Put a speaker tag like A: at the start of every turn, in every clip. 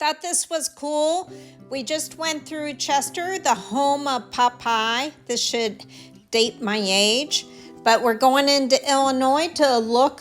A: Thought this was cool. We just went through Chester, the home of Popeye. This should date my age, but we're going into Illinois to look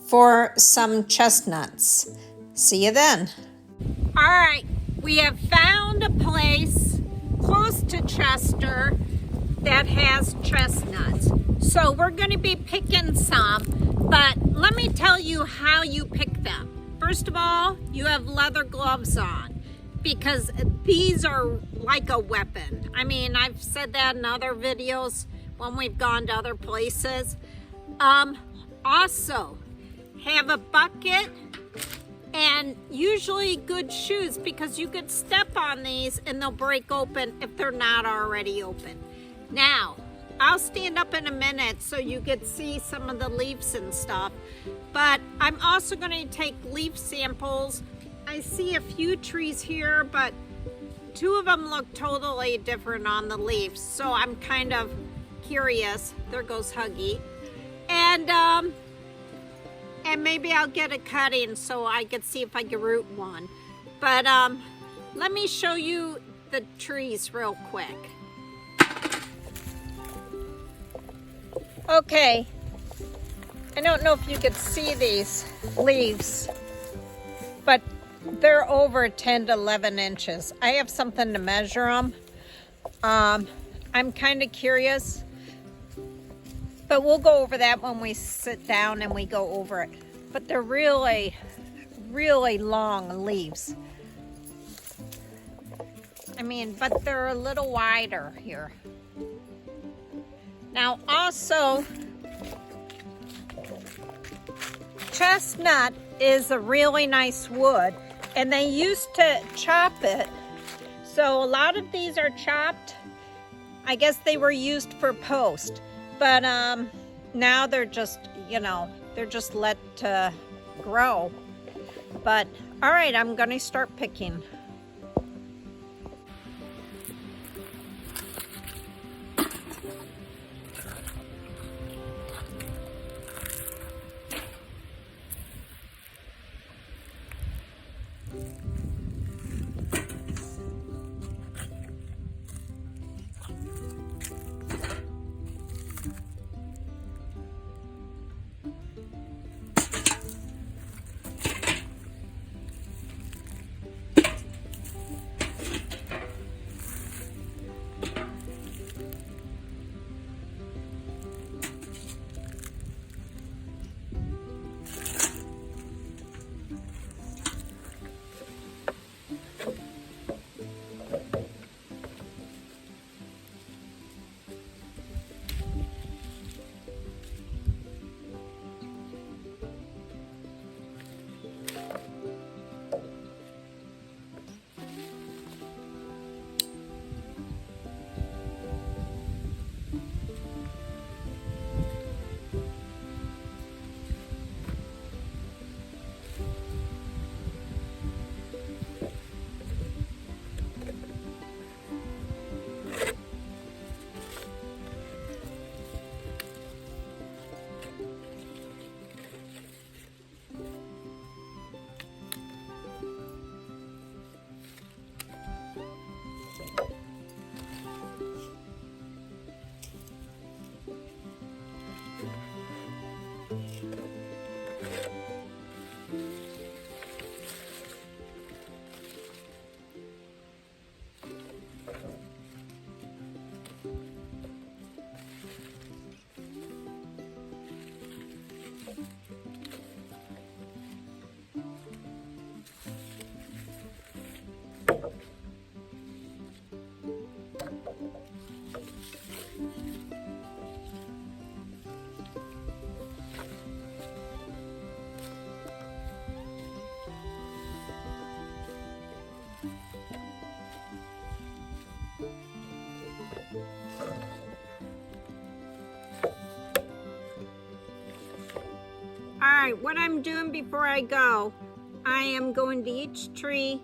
A: for some chestnuts. See you then. All right, we have found a place close to Chester that has chestnuts. So we're going to be picking some, but let me tell you how you pick them. First of all, you have leather gloves on because these are like a weapon. I mean, I've said that in other videos when we've gone to other places. Also, have a bucket and usually good shoes because you could step on these and they'll break open if they're not already open. Now, I'll stand up in a minute so you could see some of the leaves and stuff, but I'm also going to take leaf samples. I see a few trees here, but two of them look totally different on the leaves, so I'm kind of curious. There goes Huggy. And maybe I'll get a cutting so I could see if I can root one. But let me show you the trees real quick. Okay, I don't know if you could see these leaves, but they're over 10 to 11 inches. I have something to measure them. I'm kind of curious, but we'll go over that when we sit down and we go over it. But they're really, really long leaves. I mean, but they're a little wider here. Now also, chestnut is a really nice wood and they used to chop it. So a lot of these are chopped. I guess they were used for post, but now they're just, they're just let to grow. But all right, I'm gonna start picking. All right, what I'm doing before I go, I am going to each tree,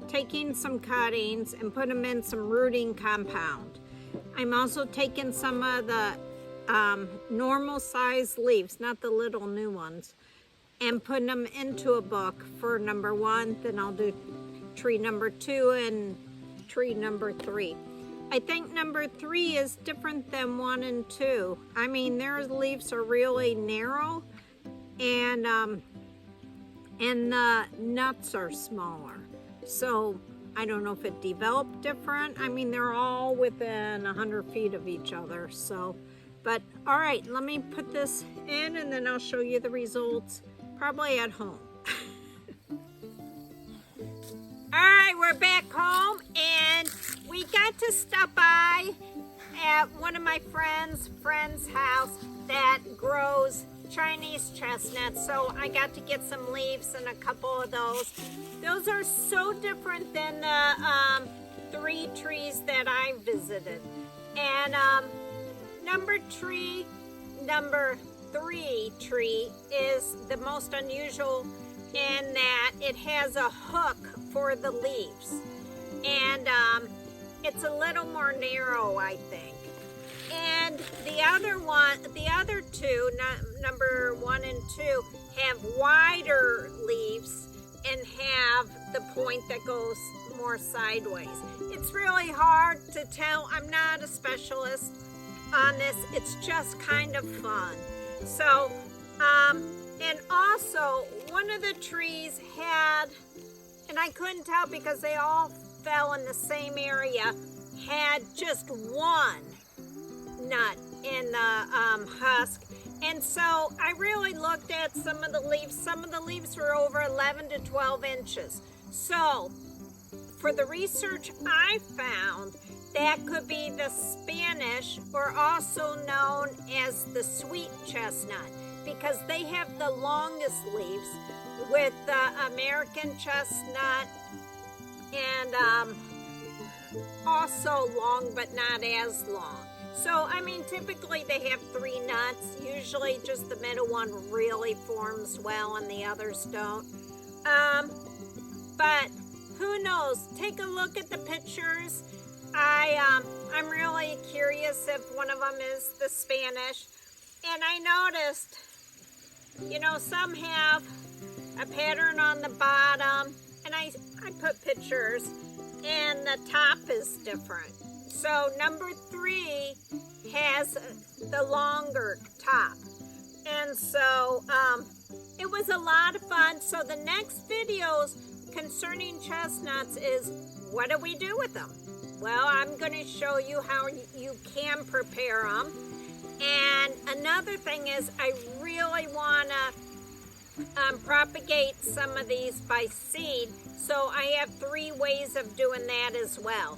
A: taking some cuttings and put them in some rooting compound. I'm also taking some of the normal size leaves, not the little new ones, and putting them into a book for number one. Then I'll do tree number 2 and tree number 3. I think number 3 is different than 1 and 2. I mean, their leaves are really narrow, and the nuts are smaller. So I don't know if it developed different. I mean, they're all within 100 feet of each other. So, but all right, let me put this in and then I'll show you the results probably at home. All right, we're back home and we got to stop by at one of my friend's house that grows Chinese chestnuts. So I got to get some leaves and a couple of those. Those are so different than the 3 trees that I visited. And number 3 tree is the most unusual in that it has a hook for the leaves. And it's a little more narrow, I think. And the other two, number 1 and 2, have wider leaves and have the point that goes more sideways. It's really hard to tell. I'm not a specialist on this. It's just kind of fun. So, and also one of the trees had, and I couldn't tell because they all fell in the same area, had just one nut in the husk. And so I really looked at some of the leaves. Some of the leaves were over 11 to 12 inches. So for the research I found, that could be the Spanish, or also known as the Sweet Chestnut, because they have the longest leaves, with the American Chestnut and also long but not as long. So, I mean, typically they have 3 nuts. Usually just the middle one really forms well and the others don't. But who knows? Take a look at the pictures. I'm really curious if one of them is the Spanish. And I noticed, you know, some have a pattern on the bottom. And I put pictures, and the top is different. So number 3 has the longer top. And so it was a lot of fun. So the next videos concerning chestnuts is, what do we do with them? Well, I'm going to show you how you can prepare them. And another thing is, I really want to propagate some of these by seed. So I have 3 ways of doing that as well.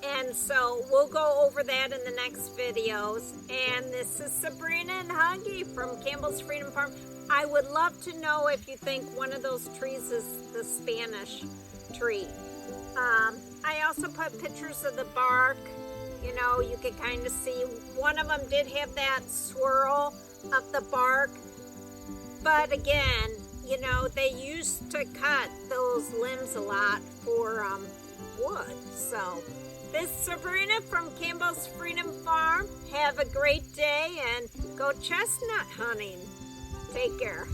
A: And so we'll go over that in the next videos. And this is Sabrina and Huggy from Campbell's Freedom Farm. I would love to know if you think one of those trees is the Spanish tree. I also put pictures of the bark. You know, you can kind of see one of them did have that swirl of the bark. But again, you know, they used to cut those limbs a lot for wood. So this is Sabrina from Campbell's Freedom Farm. Have a great day and go chestnut hunting. Take care.